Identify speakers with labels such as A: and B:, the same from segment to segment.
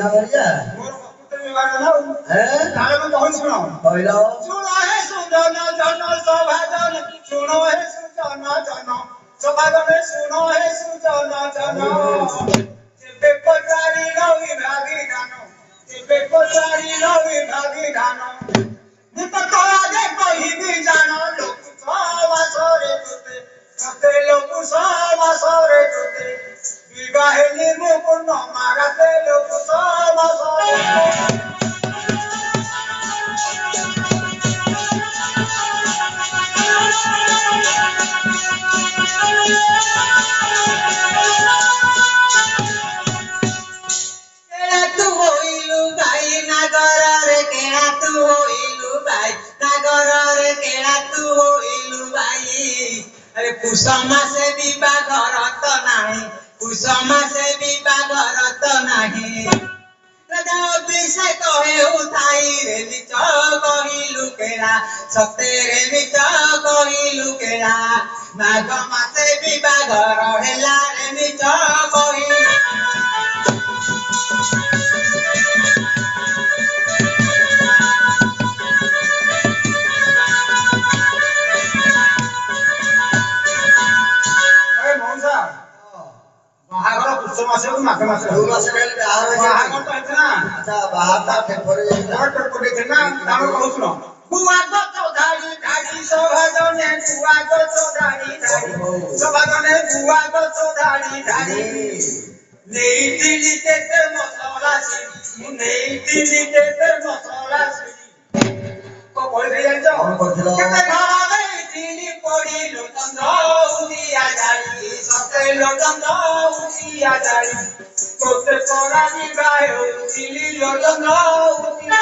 A: बढ़िया बढ़िया
B: मोर पुत्र विवाह ना ताले में कहूं सुनो
A: कहलो
B: सुनो हे सुजन जन सभाजन सुनो हे सुजन जन सभाजन सुनो हे सुजन जन जेबे पचारी रवि भागी धानो जेबे पचारी रवि भागी धानो मुत तोला दे कहिबी जानो लोक सवासरे तुते सते लोक सवासरे तुते विवाहे निर्मुकुन मारते लोक सवासरे
C: कुसमा से विवाह रत नाही कुसमा से विवाह रत नाही राजा अभिषेक हे उठाई रे निच कहिलु केला सते रे निच कहिलु केला माघ मासे विवाह रहेला रे निच कहिलु
B: बाहागर पुष्य मासे को माघ मासे
A: दो मास पहले बाहर
B: बाहागर तो इतना
A: अच्छा बाहर था फेफरे
B: और टटपटे इतना तारो कहू सुनो बुआ गो चौधारी धारी सभाजने बुआ गो चौधारी धारी सभाजने बुआ गो चौधारी धारी नेई दिली तेते मसला सी नेई दिली तेते मसला सी को बोल दे जाओ केते घरा नेई दिली पड़ी लो चंद्र उदिया जाई सते लो चंद्र उदिया जाई तोते पड़ा दी गाय दिली लो चंद्र उदिया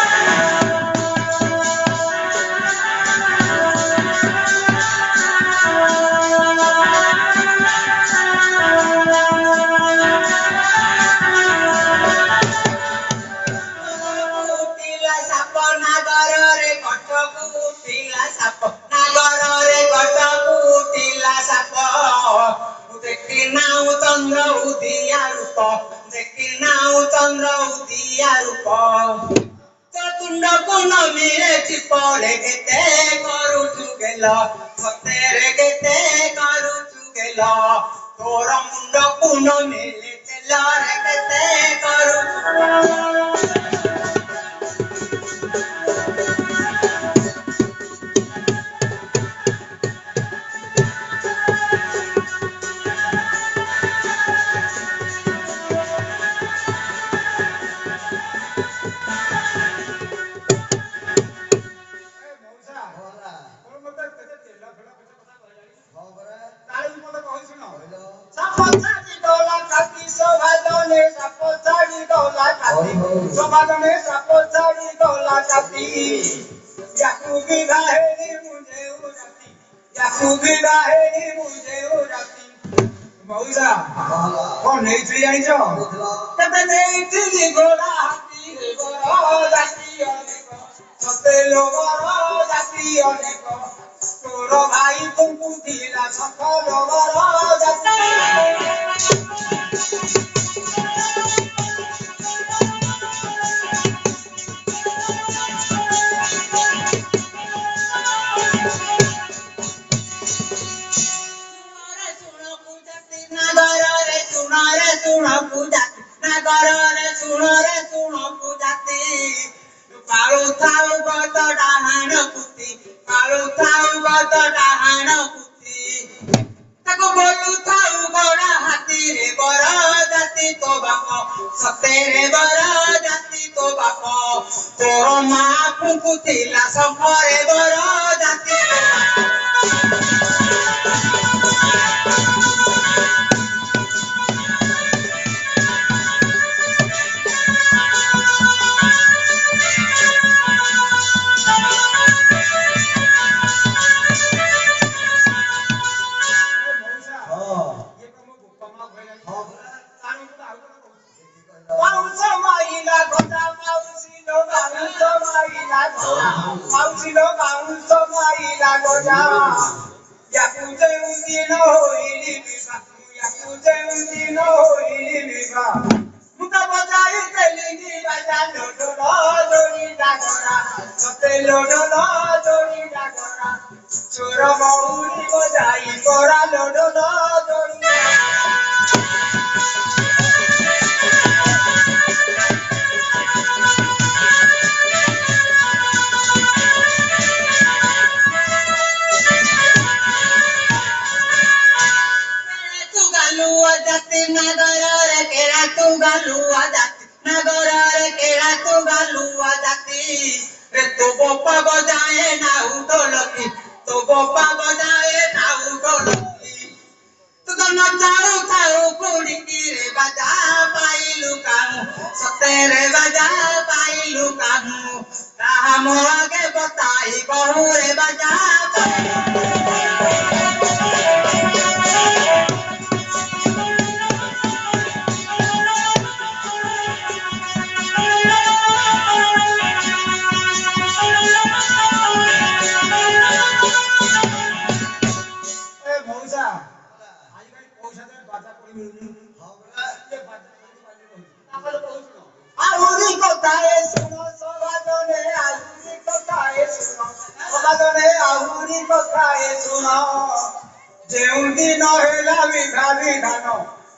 B: तुंड कोन मिले चिपले केते करू चुगेला सतेरे केते करू चुगेला तोर मुंड कोन मिले चला रे केते करू सभाजने सापोचारी गौला काती याकुबी गाहेरी मुझे उराती याकुबी गाहेरी मुझे उराती मौजा कौन नहीं थी आई जो कते नहीं थी गोला हाथी रे बरो जाती अनेक सते लो बरो जाती अनेक तोर भाई तुमको दिला सकल बरो जाती सुनो पूजाती कालू थाउ गत डाहाण कुती कालू थाउ गत डाहाण कुती ताको बोलू थाउ गोड़ा हाथी रे बर जाती तो बाप सते रे बर जाती तो बाप तोर मा फुकुतिला संपरे बर जाती Mausilo kauso maila goja yakuje undino hoili biba yakuje undino hoili biba ତ ବଜାଇ ଦେଲି ବାଜା ଲୋଡ ଦୋଳି ଡାକରା ସତେ ଲୋଡ ଦୋଳି ଡାକରା ଚୋର ମହୁରୀ ବଜାଇ କରା ଲୋଡ ଦୋଳି
C: जाती नगर केरा तू गालुआ जाती नगर केरा तू गालुआ जाती रे तो बोपा बजाए ना उठोलकी तो बोपा बजाए ना उठोलकी तू तो नचाऊ थाऊ कुड़ी की रे बजा पाइलु काहू सते रे बजा पाइलु काहू ताहा मोगे बताई कहू रे बजा
B: आहुरी कथाए सुनो सबादने आहुरी कथाए सुनो सबादने आहुरी कथाए सुनो जेउ दिन हेला विधा विधान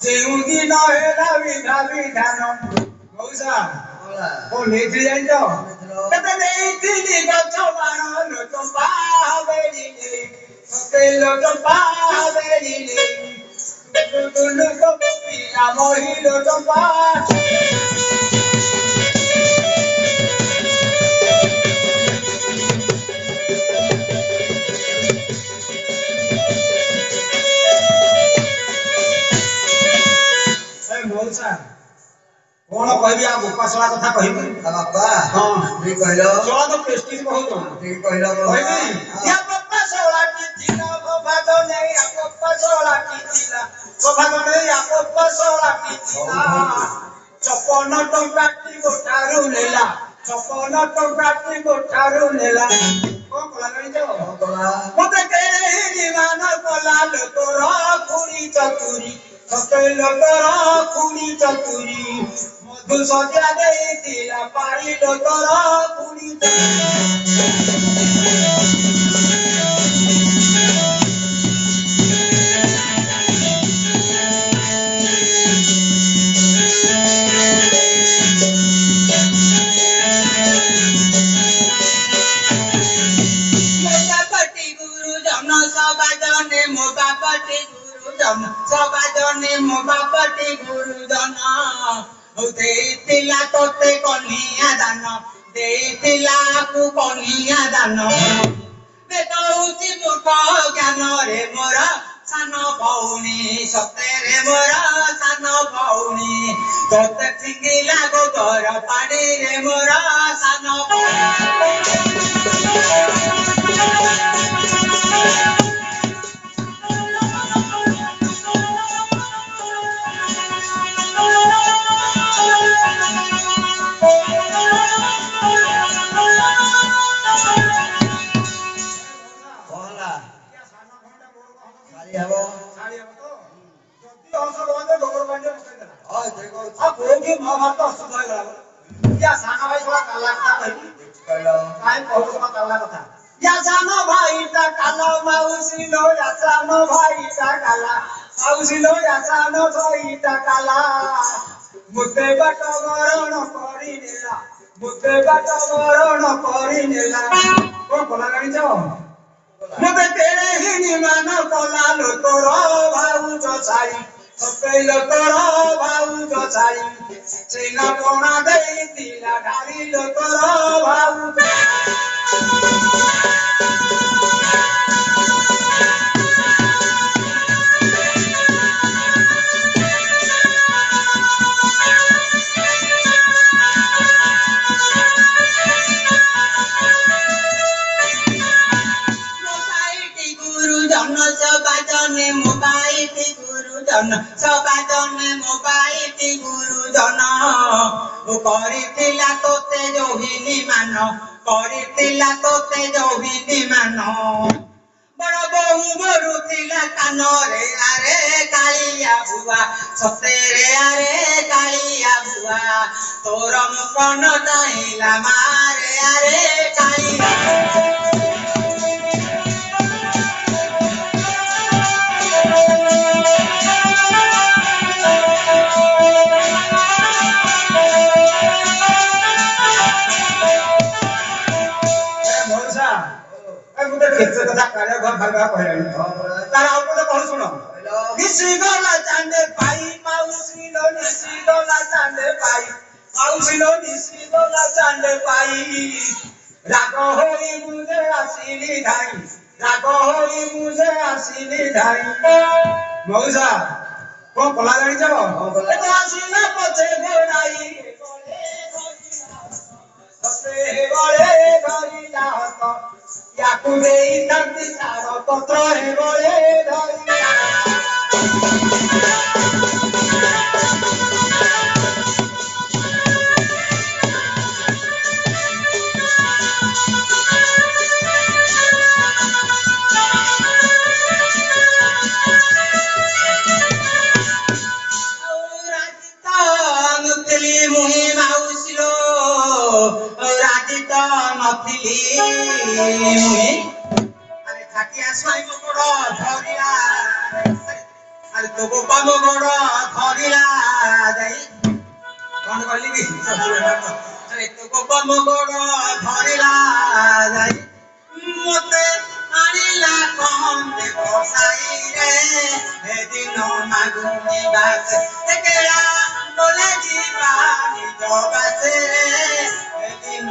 B: जेउ दिन हेला विधा विधान मौसा ओ लेथि जाई तो कते लेथि गछ बाण लो चंपा बेली सते लो चंपा बेली तुलु को पिया मोहि लो चंपा कौन कहबी आ गोपासला कथा कहबी
A: बाबा
B: हां
A: ठीक कहलो
B: चला तो प्रेस्टीज बहुत
A: ठीक कहलो
B: कहबी या गोपासला की दिना गोभादो ने या गोपासला की दिना गोभादो ने या गोपासला की दिना चपन टंकाटी गोठारू लेला चपन टंकाटी गोठारू लेला कौन कला गई जो मते केरे ही मान कला लो तोरा खुरी चतुरी सकेल तोरा खुरी चतुरी मधु सजा दे दिला पारी लो तोरा खुरी
C: सबाजने मो बापटी गुरुजन देइतिला तोते कनिया दान देइतिला कु कनिया दान बेदौची मूर्ख ज्ञान रे मोर सान भौणी सते रे मोर सान भौणी तोते फिंगिला गोबर पाड़ी रे मोर सान
B: मुते बाट मरण करी नेला मुते बाट मरण करी नेला कोन कोला गाड़ी जाओ मते तेरे ही निमान कोला लो तोरो भाऊ जो छाई सपेल तोरो भाऊ जो छाई सेना कोना देई दिला ढाली लो तोरो भाऊ
C: सबाजने मोबाइल गुरुजन करिथिला तोते जोहिनी मान करिथिला तोते जोहिनी मान बड़ ବହୁ ମରୁଥିଲା କାନରେ ଆରେ କାଳିଆ ବୁଆ ସତେରେ ଆରେ କାଳିଆ ବୁଆ ତୋର ମୁକନ ଚାହିଁଲା ମାରେ ଆରେ କାଳିଆ
B: ମଉସା ମୁଁ ତ କେତେ କଥା କାଳିଆ ଘର ଭାଗା କହିଲାଣି ତାର ଆଉ ଗୋଟେ କଣ ଶୁଣ ନିଶି ଗଲା ଚାଣ୍ଡେ ପାଇ ମାଉସୀ ଲୋ ନିଶି ଗଲା ଚାଣ୍ଡେ ପାଇ ମାଉସୀ ଲୋ ନିଶି ଗଲା ଚାଣ୍ଡେ ପାଇ ରାଗ ହୋଇ ମୁझे ଆସିଲି ଧାଇ ରାଗ ହୋଇ ମୁझे ଆସିଲି ଧାଇ ମଉସା କଣ କଲା ଜାଣିଛ ଆସିଲା ପଛେ ଗୋଡାଇ ଗଳେ ଧରିଲା ହାତ ୟାକୁ ଦେଇଥାନ୍ତି ସାର ପତ୍ର ହେ ଗଳେ ଧରିଲା
C: ମୁହିଁ ମାଉସୀଲୋ ରାଜି ତ ନଥିଲି ମୁହିଁ ଆରେ ଛାଟିଆ ସ୍ୱାଇଁ ମୋ ଗୋଡ଼ ଧରିଲା ଆରେ ତୋ ବୋପା ମୋ ଗୋଡ଼ ଧରିଲା ଯାଇ କଣ କହିଲି କି ଆରେ ତୋ ବୋପା ମୋ ଗୋଡ଼ ଧରିଲା ଯାଇ ମତେ ଆଣିଲା କହନ୍ତି ବସାଇରେ ସେଦିନ ମାଗୁନି ବାସେ କେଳା বলে জীবানি জবাসে এদিন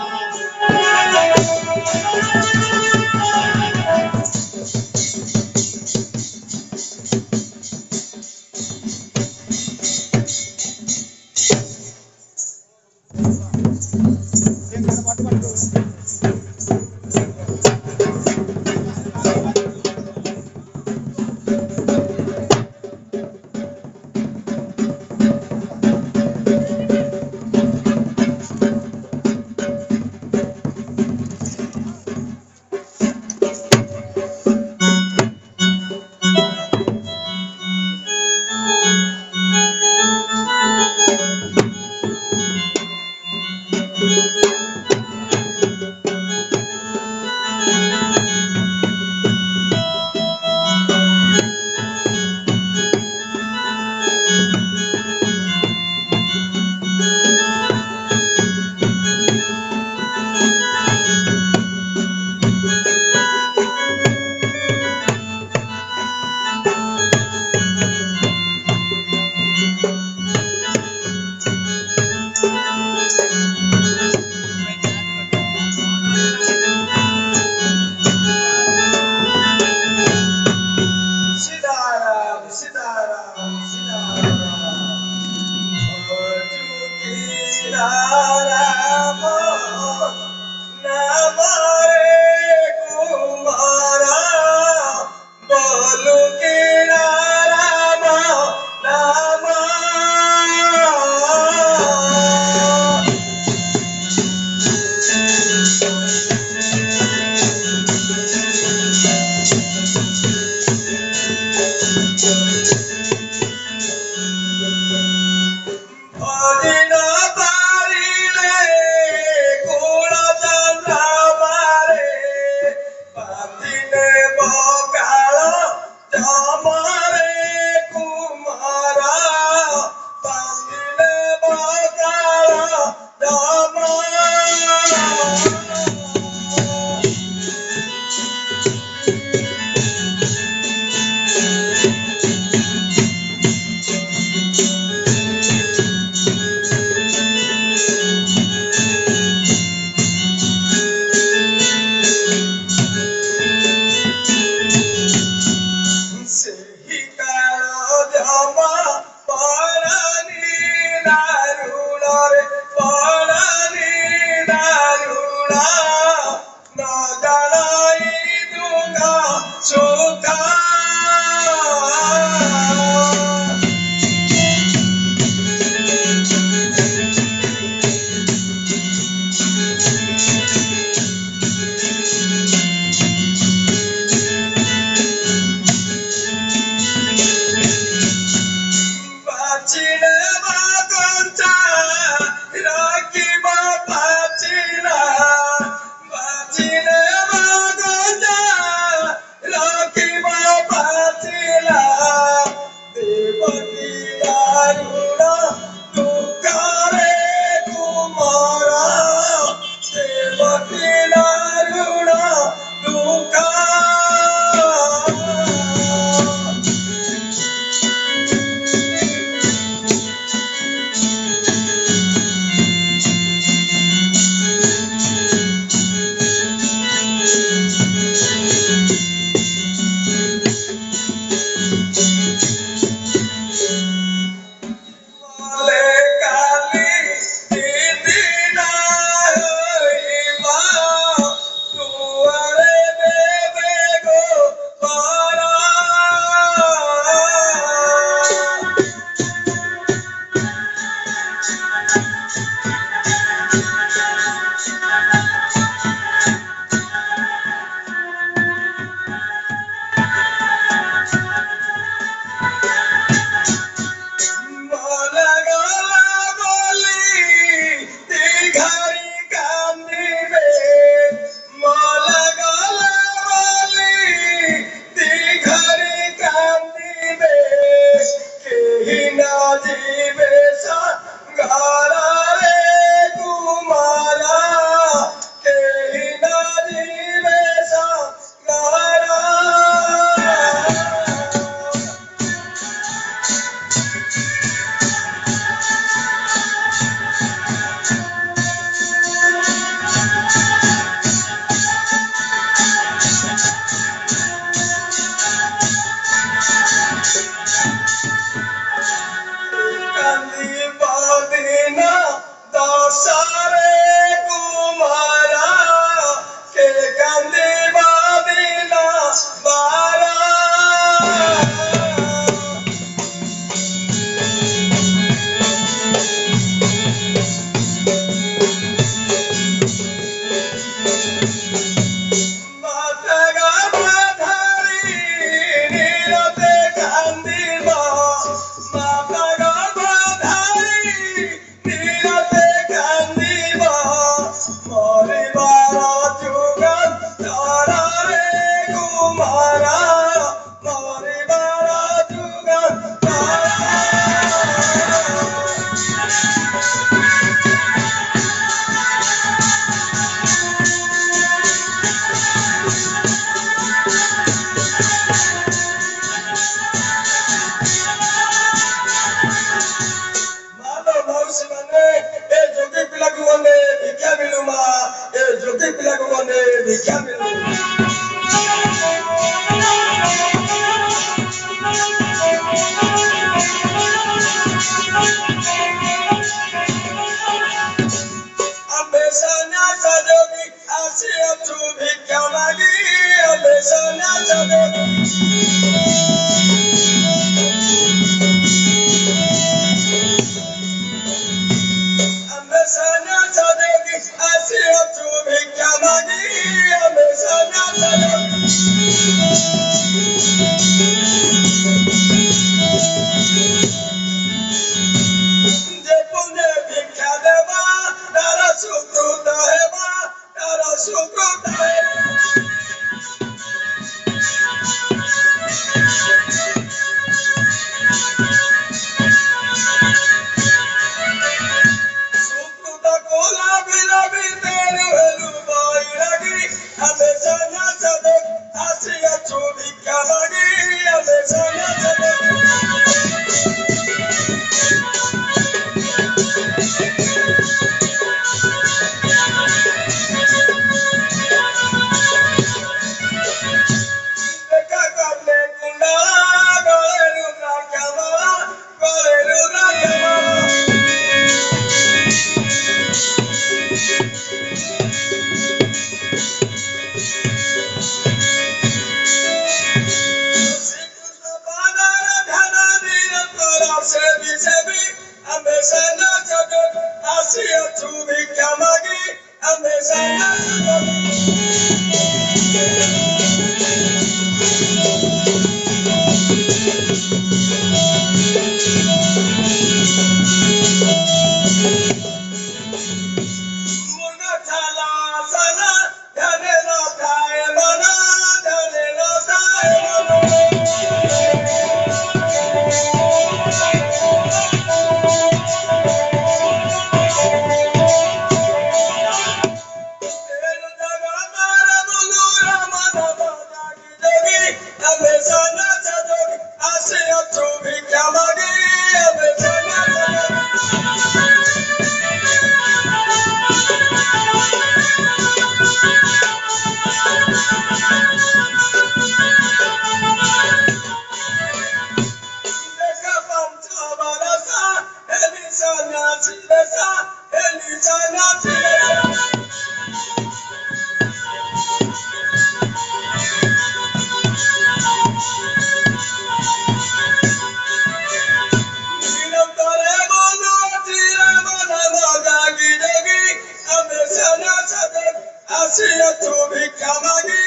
B: Asiya tu bikamagi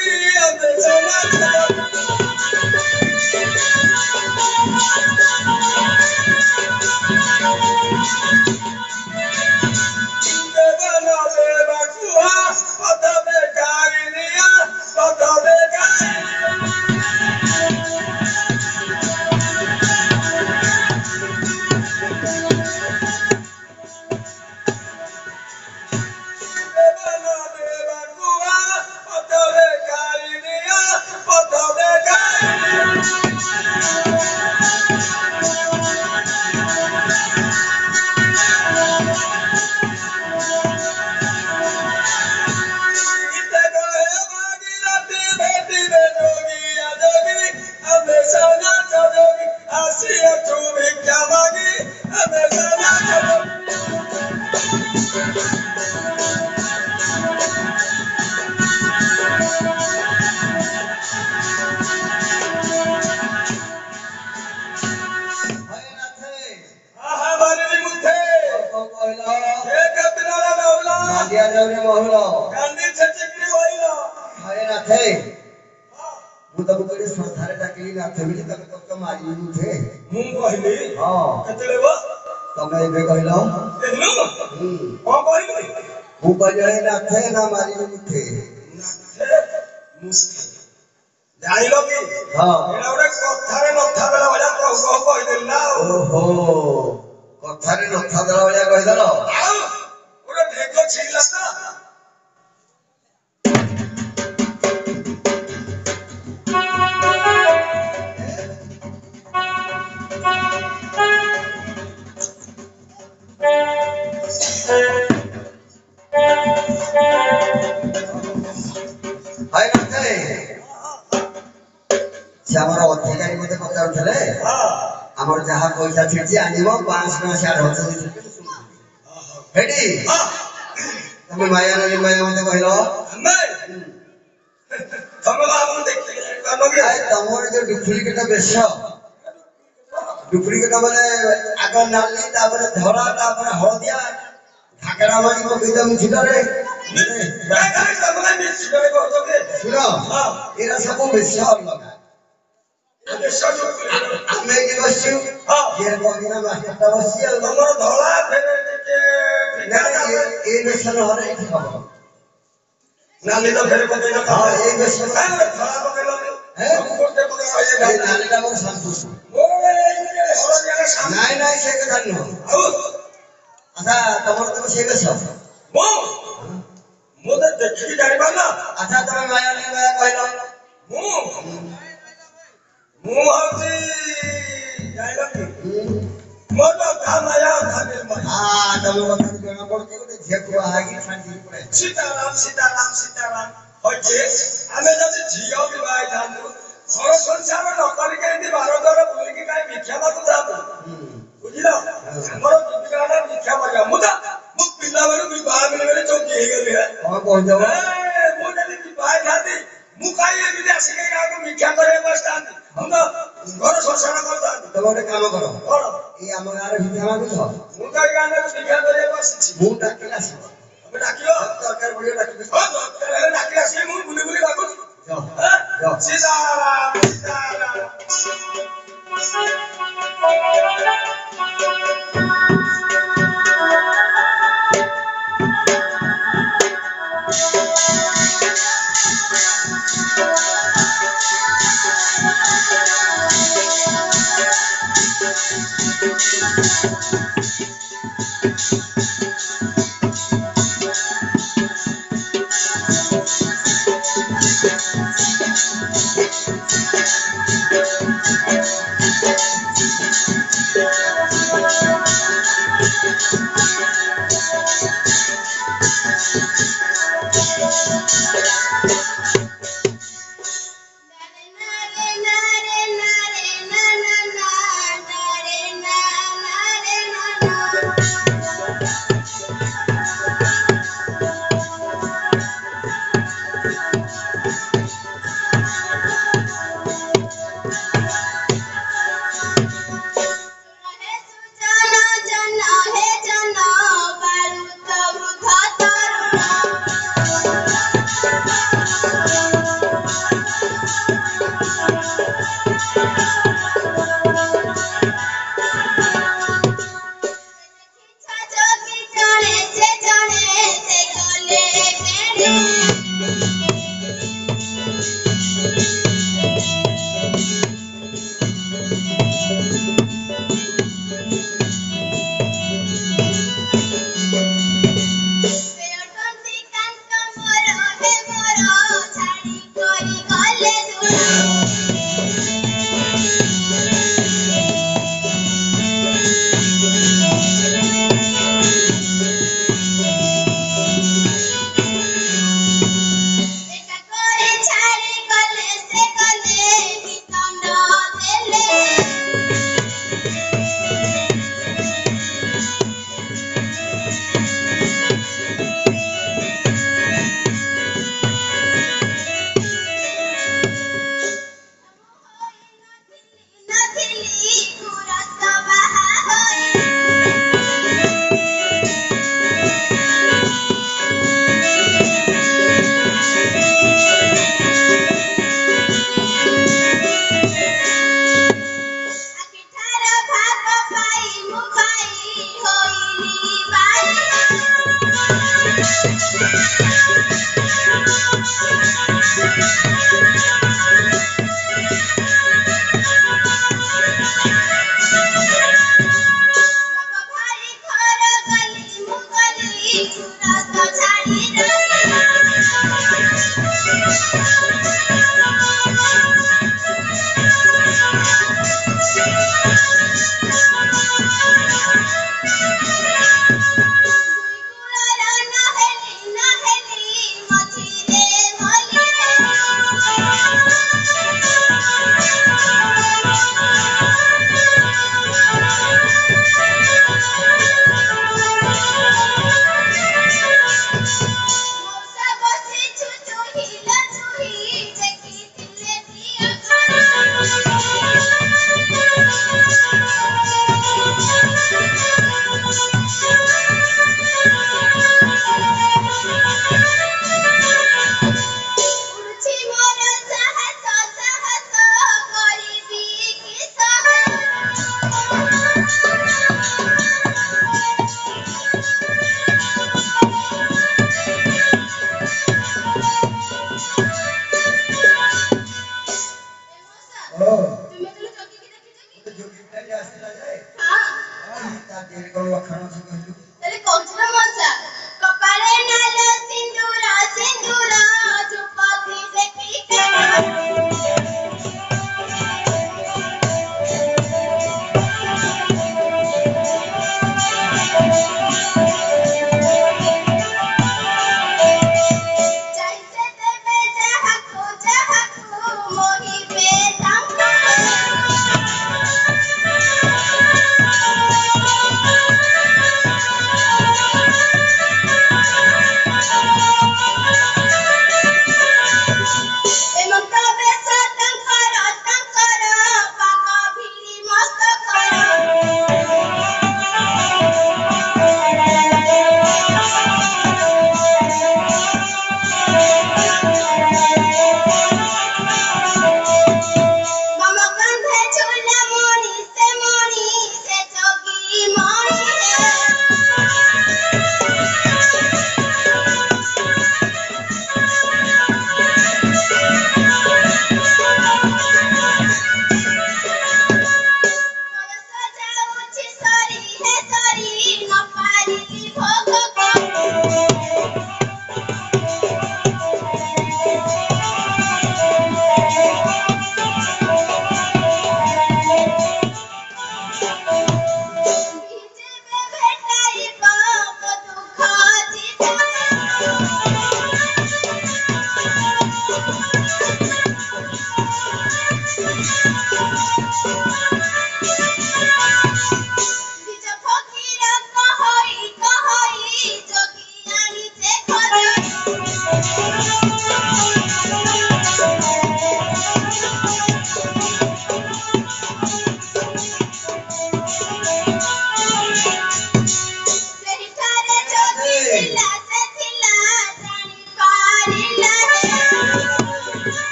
B: amesana devana deva kuha patabe kariniya patabe devana deva kuha patabe kariniya patabe duplicate माने आगे नाली तापर धरा तापर हळदिया ठाकरा मानी को बिदा मिछिडरे काय काय तमला मिछिडरे कहतो के सुनो एरा सब बेसा लगा बेसा जो मैं के बसछु ये कोदिना मास्टर बसिया हमर धला फेरे के ए बेसन हरे खबर नाली तो फेरे कोदिना हां ए बेसन धला पकेलो है कोते पकेलो ये नाली का बहुत संतोष नहीं नहीं से कथन न अच्छा तमर तो से बेस मो मो तो देखि जानि बा ना अच्छा तमे माया ले माया कहलो मो हसी जाइलो कि मो तो माया भागे हां तमे बता केना पड़ते को झेकुआ हागी शांति पड़े सीताराम सीताराम सीताराम होजे हमें जब झियो विवाह जानु घर संसार नकरी के भारतर बुलिकी काई भिक्षा मागु जाबु बुझिलो हमर जीविका भिक्षा मागा मुदा मु पिला बेलु विवाह बेले चौकी हे गेले हां कोन जाबो मु जदी विवाह खाती मु काई ए विदेश के का भिक्षा करे बस्तान हम तो घर संसार करता तब एक काम करो करो ए हम गारे भिक्षा मागु छ मु काई गाने भिक्षा करे बसछि मु डाकिला छ अब डाकियो सरकार बढियो डाकियो हो सरकार डाकिला छ मु बुली बुली मागु सीताराम सीताराम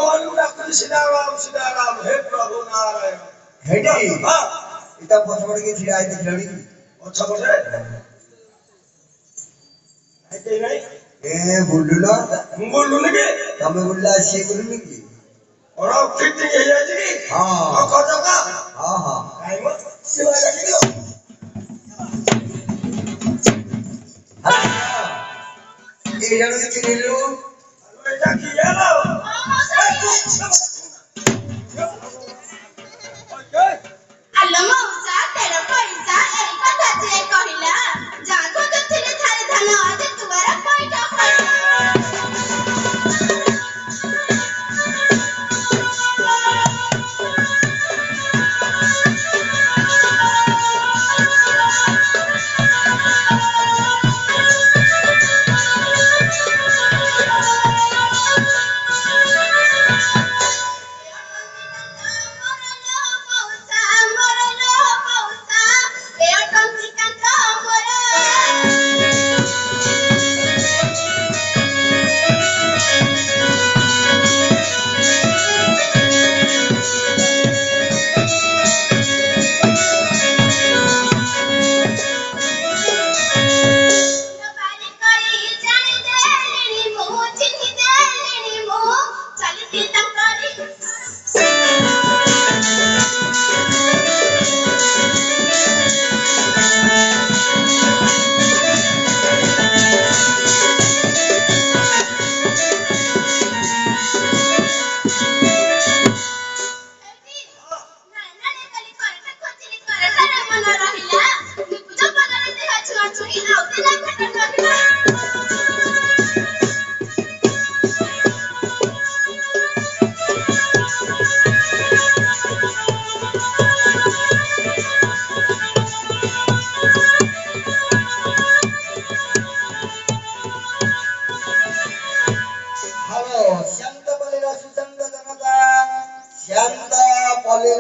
B: सीताराम सीताराम हे प्रभु नारायण
A: हेडी इता पछपड़ के छिड़ा आई दिखलड़ी
B: अच्छा बोले ऐसे नहीं
A: ए बुल्लुला
B: बोलू लगे
A: तमे बुल्ला से बोलू की
B: और अब फिटिंग है जी
A: हां
B: और खर्चा का
A: हां हां
B: काई मत सेवा लगी दो
A: ए जण के चिनिलू
B: बेटा किया ना
D: ଆଲୋ ମଉସା ତେର ପଇସା ଏଇ କଥା ଯେ କହିଲା ଯାହା ଖୋଜୁଥିଲେ ଥାରେ ଧାନ ଆଜି ତୁଆର ପଇଠ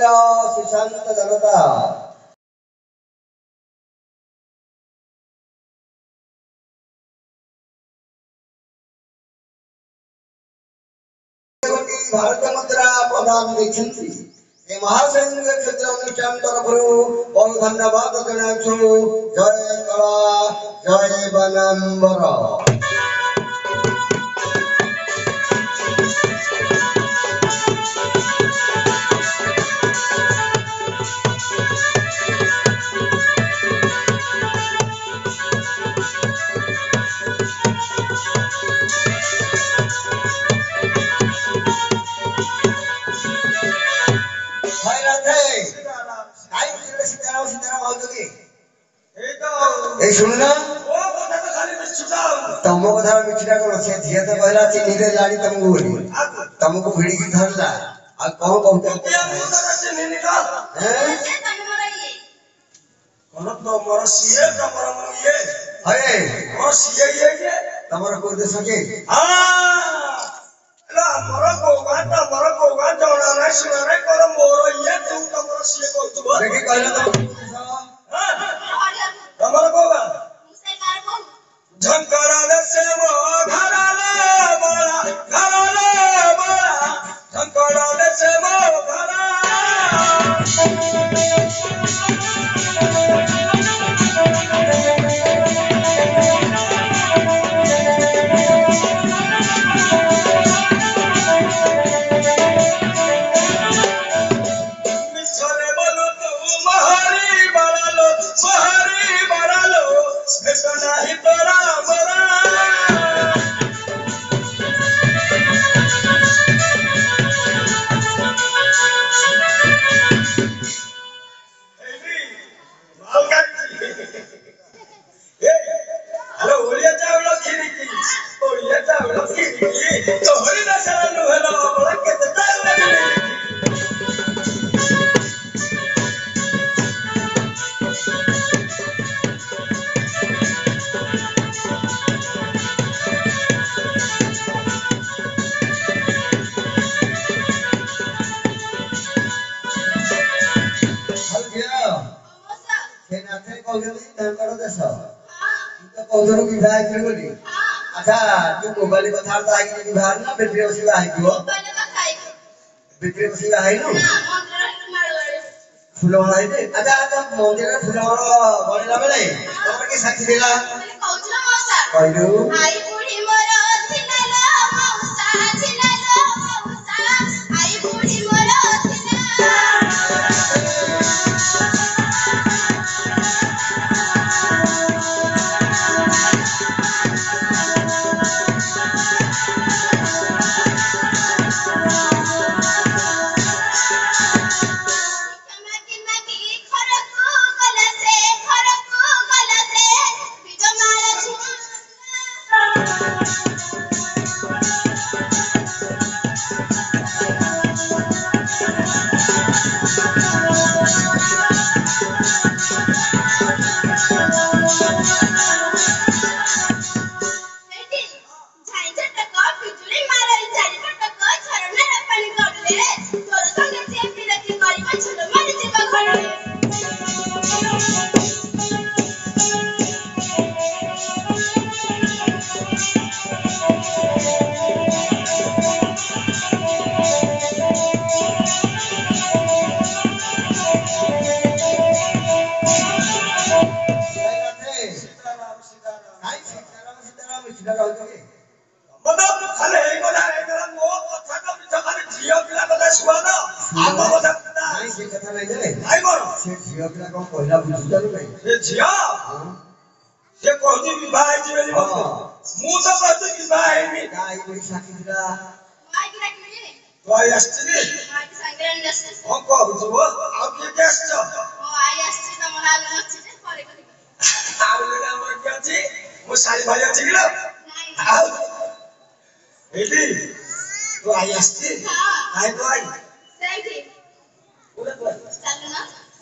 A: କହିଲ ସୁଶାନ୍ତ ଜନତା ଭାରତ ମୁଦ୍ରା ପ୍ରଦାନ ଦେଇଛନ୍ତି ଏ ମହାସଂଘ କ୍ଷେତ୍ର ଅନୁଷ୍ଠାନ ତରଫରୁ ବହୁ ଧନ୍ୟବାଦ ଜଣାଉଛୁ ଜୟ କଳା ଜୟ ବନମ୍ବର ଶୁଣୁନ ତମ କଥା ମିଛିଟା କଣ ସେ ଝିଅ ତ କହିଲା ଚିହ୍ନି ଦେଲାଣି ତମକୁ ବୋଲି ତମକୁ ଭିଡିକି ଧରିଲା ଆଉ କଣ କହୁଛ ତମର କୋଉ ଦେଶ କି ଦେଖି କହିଲ ତମର କୋଉ झंकराले से वो घराले बड़ा झंकराले से वो घरा मिछरे बोलो तू महारी बड़ा लो भेट नाही तोरा मरा अच्छा तू मोबाइल कथा बाहर ना बेटरी बस बेटरी बस फुल अच्छा मंदिर फुल गणिला बेले तमर के साक्षी देला कहलु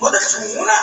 A: मत छूना